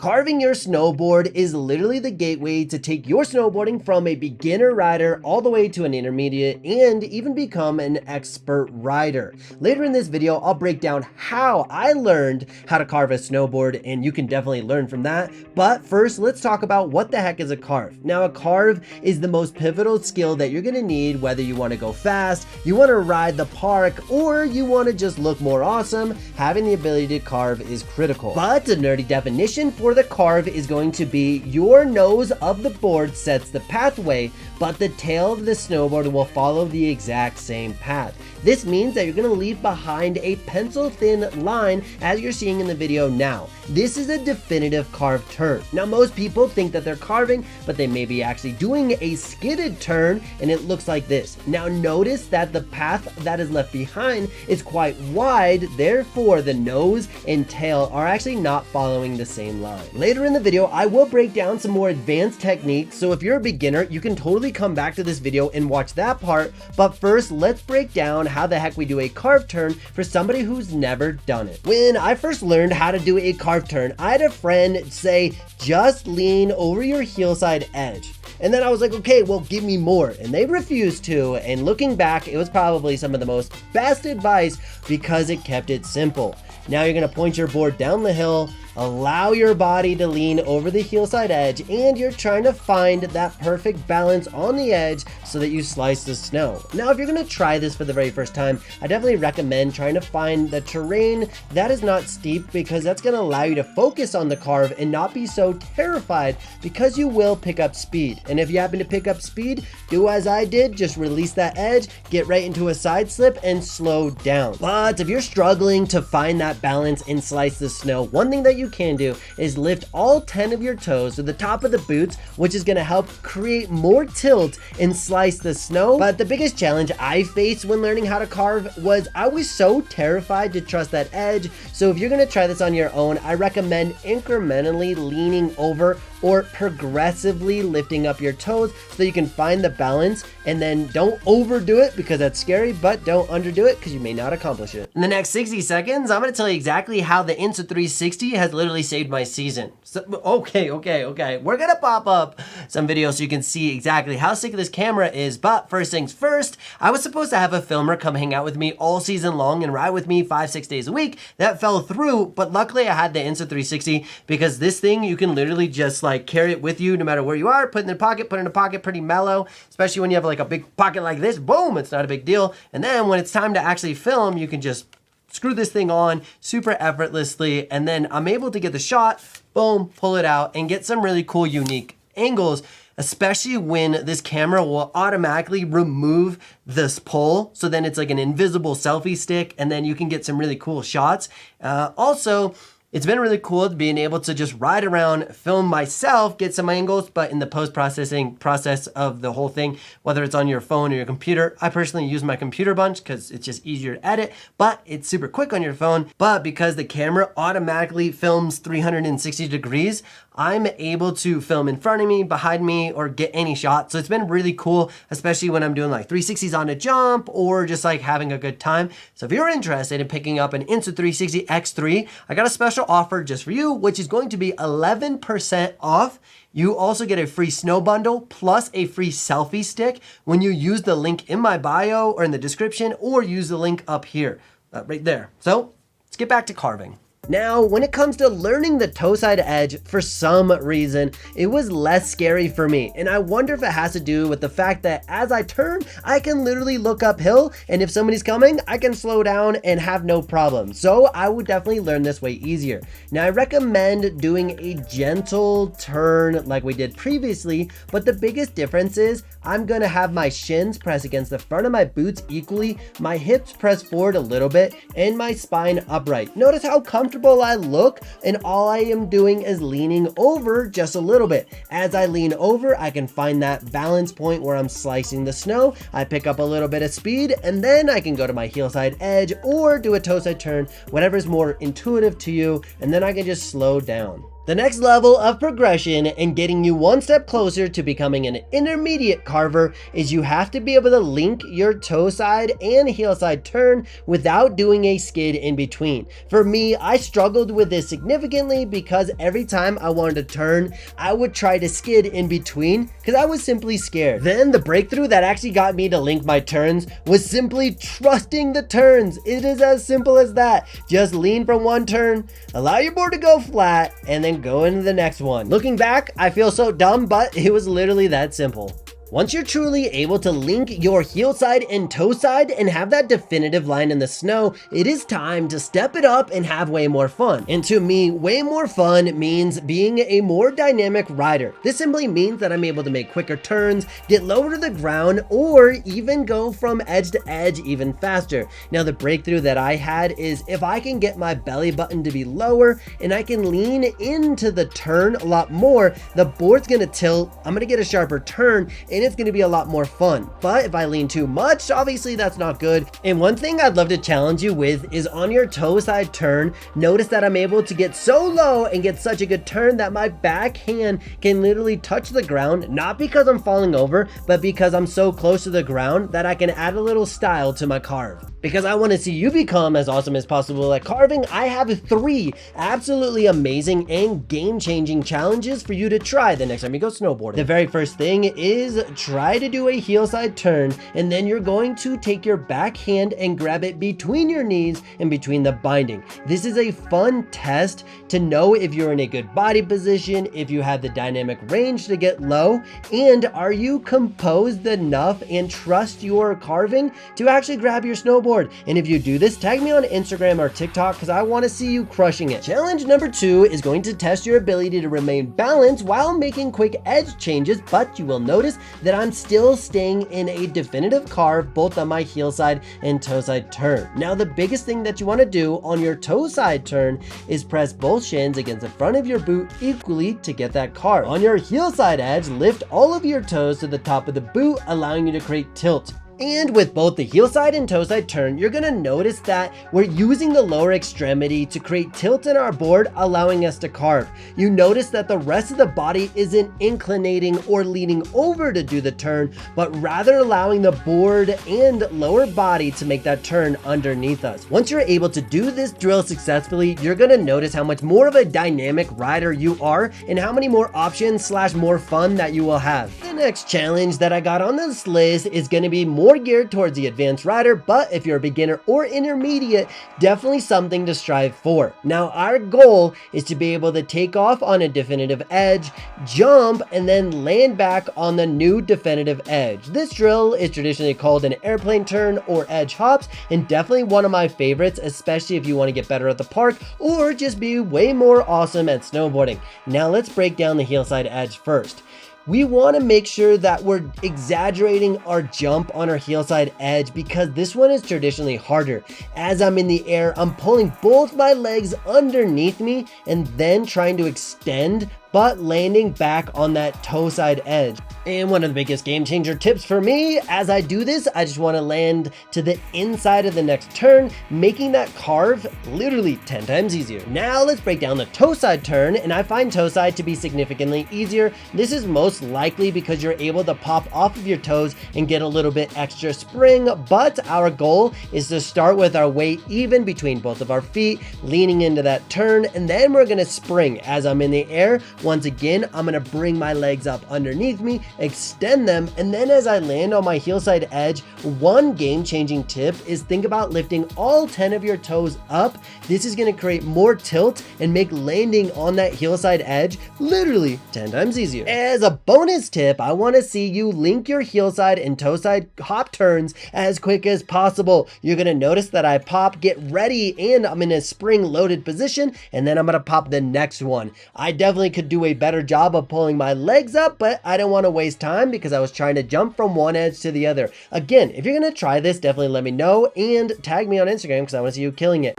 Carving your snowboard is literally the gateway to take your snowboarding from a beginner rider all the way to an intermediate and even become an expert rider. Later in this video, I'll break down how I learned how to carve a snowboard, and you can definitely learn from that. But first, let's talk about what the heck is a carve. Now, a carve is the most pivotal skill that you're gonna need whether you wanna go fast, you wanna ride the park, or you wanna just look more awesome. Having the ability to carve is critical. But the nerdy definition for the carve is going to be your nose of the board sets the pathway, but the tail of the snowboard will follow the exact same path. This means that you're going to leave behind a pencil-thin line as you're seeing in the video now. This is a definitive carved turn. Now, most people think that they're carving, but they may be actually doing a skidded turn, and it looks like this. Now, notice that the path that is left behind is quite wide, therefore the nose and tail are actually not following the same line. Later in the video, I will break down some more advanced techniques, so if you're a beginner, you can totally come back to this video and watch that part. But first, let's break down how the heck we do a carve turn for somebody who's never done it. When I first learned how to do a carve turn, I had a friend say, just lean over your heelside edge. And then I was like, okay, well, give me more. And they refused to. And looking back, it was probably some of the most best advice because it kept it simple. Now you're gonna point your board down the hill, allow your body to lean over the heelside edge, and you're trying to find that perfect balance on the edge so that you slice the snow. Now, if you're gonna try this for the very first time, I definitely recommend trying to find the terrain that is not steep, because that's gonna allow you to focus on the carve and not be so terrified, because you will pick up speed. And if you happen to pick up speed, do as I did, just release that edge, get right into a side slip, and slow down. But if you're struggling to find that balance and slice the snow, one thing that you can do is lift all 10 of your toes to the top of the boots, which is going to help create more tilt and slice the snow. But the biggest challenge I faced when learning how to carve was I was so terrified to trust that edge. So if you're going to try this on your own, I recommend incrementally leaning over or progressively lifting up your toes so that you can find the balance, and then don't overdo it because that's scary, but don't underdo it because you may not accomplish it. In the next 60 seconds, I'm going to tell you exactly how the Insta360 has literally saved my season. So, okay. We're going to pop up some videos so you can see exactly how sick this camera is, but first things first, I was supposed to have a filmer come hang out with me all season long and ride with me 5-6 days a week. That fell through, but luckily I had the Insta360 because this thing, you can literally just like carry it with you no matter where you are, put it in the pocket, pretty mellow, especially when you have like a big pocket like this. Boom, it's not a big deal. And then when it's time to actually film, you can just screw this thing on super effortlessly, and then I'm able to get the shot, boom, pull it out, and get some really cool, unique angles, especially when this camera will automatically remove this pole. So then it's like an invisible selfie stick, and then you can get some really cool shots. Also, it's been really cool being able to just ride around, film myself, get some angles, but in the post-processing process of the whole thing, whether it's on your phone or your computer, I personally use my computer bunch because it's just easier to edit, but it's super quick on your phone. But because the camera automatically films 360 degrees, I'm able to film in front of me, behind me, or get any shot. So it's been really cool, especially when I'm doing like 360s on a jump or just like having a good time. So if you're interested in picking up an Insta360 X3, I got a special offer just for you, which is going to be 11% off. You also get a free snow bundle plus a free selfie stick when you use the link in my bio or in the description, or use the link up here, right there. So let's get back to carving. Now, when it comes to learning the toeside edge, for some reason, it was less scary for me. And I wonder if it has to do with the fact that as I turn, I can literally look uphill, and if somebody's coming, I can slow down and have no problem. So I would definitely learn this way easier. Now, I recommend doing a gentle turn like we did previously, but the biggest difference is I'm gonna have my shins press against the front of my boots equally, my hips press forward a little bit, and my spine upright. Notice how comfortable I look, and all I am doing is leaning over just a little bit. As I lean over, I can find that balance point where I'm slicing the snow. I pick up a little bit of speed, and then I can go to my heelside edge or do a toeside turn, whatever's more intuitive to you, and then I can just slow down. The next level of progression and getting you one step closer to becoming an intermediate carver is you have to be able to link your toe side and heel side turn without doing a skid in between. For me, I struggled with this significantly because every time I wanted to turn, I would try to skid in between because I was simply scared. Then the breakthrough that actually got me to link my turns was simply trusting the turns. It is as simple as that. Just lean from one turn, allow your board to go flat, and then go into the next one. Looking back, I feel so dumb, but it was literally that simple. Once you're truly able to link your heel side and toe side and have that definitive line in the snow, it is time to step it up and have way more fun. And to me, way more fun means being a more dynamic rider. This simply means that I'm able to make quicker turns, get lower to the ground, or even go from edge to edge even faster. Now, the breakthrough that I had is if I can get my belly button to be lower and I can lean into the turn a lot more, the board's gonna tilt, I'm gonna get a sharper turn, and it's going to be a lot more fun. But if I lean too much, obviously that's not good. And one thing I'd love to challenge you with is on your toe side turn, notice that I'm able to get so low and get such a good turn that my back hand can literally touch the ground, not because I'm falling over, but because I'm so close to the ground that I can add a little style to my carve. Because I want to see you become as awesome as possible at carving, I have 3 absolutely amazing and game-changing challenges for you to try the next time you go snowboarding. The very first thing is try to do a heel side turn, and then you're going to take your back hand and grab it between your knees and between the binding. This is a fun test to know if you're in a good body position, if you have the dynamic range to get low, and are you composed enough and trust your carving to actually grab your snowboard. And if you do this, tag me on Instagram or TikTok because I want to see you crushing it. Challenge number 2 is going to test your ability to remain balanced while making quick edge changes, but you will notice that I'm still staying in a definitive carve both on my heel side and toe side turn. Now, the biggest thing that you want to do on your toe side turn is press both shins against the front of your boot equally to get that carve. On your heel side edge, lift all of your toes to the top of the boot, allowing you to create tilt. And with both the heel side and toe side turn, you're gonna notice that we're using the lower extremity to create tilt in our board, allowing us to carve. You notice that the rest of the body isn't inclinating or leaning over to do the turn, but rather allowing the board and lower body to make that turn underneath us. Once you're able to do this drill successfully, you're gonna notice how much more of a dynamic rider you are and how many more options / more fun that you will have. The next challenge that I got on this list is gonna be more geared towards the advanced rider, but if you're a beginner or intermediate, definitely something to strive for. Now, our goal is to be able to take off on a definitive edge, jump, and then land back on the new definitive edge. This drill is traditionally called an airplane turn or edge hops, and definitely one of my favorites, especially if you want to get better at the park or just be way more awesome at snowboarding. Now let's break down the heel side edge first. We want to make sure that we're exaggerating our jump on our heel side edge because this one is traditionally harder. As I'm in the air, I'm pulling both my legs underneath me and then trying to extend, but landing back on that toe side edge. And one of the biggest game changer tips for me, as I do this, I just want to land to the inside of the next turn, making that carve literally 10 times easier. Now let's break down the toe side turn, and I find toe side to be significantly easier. This is most likely because you're able to pop off of your toes and get a little bit extra spring, but our goal is to start with our weight even between both of our feet, leaning into that turn, and then we're gonna spring as I'm in the air. Once again, I'm gonna bring my legs up underneath me, extend them, and then as I land on my heel side edge, one game-changing tip is think about lifting all 10 of your toes up. This is gonna create more tilt and make landing on that heel side edge literally 10 times easier. As a bonus tip, I wanna see you link your heel side and toe side hop turns as quick as possible. You're gonna notice that I pop, get ready, and I'm in a spring loaded position, and then I'm gonna pop the next one. I definitely could do a better job of pulling my legs up, but I don't want to waste time because I was trying to jump from one edge to the other. Again, if you're going to try this, definitely let me know and tag me on Instagram because I want to see you killing it.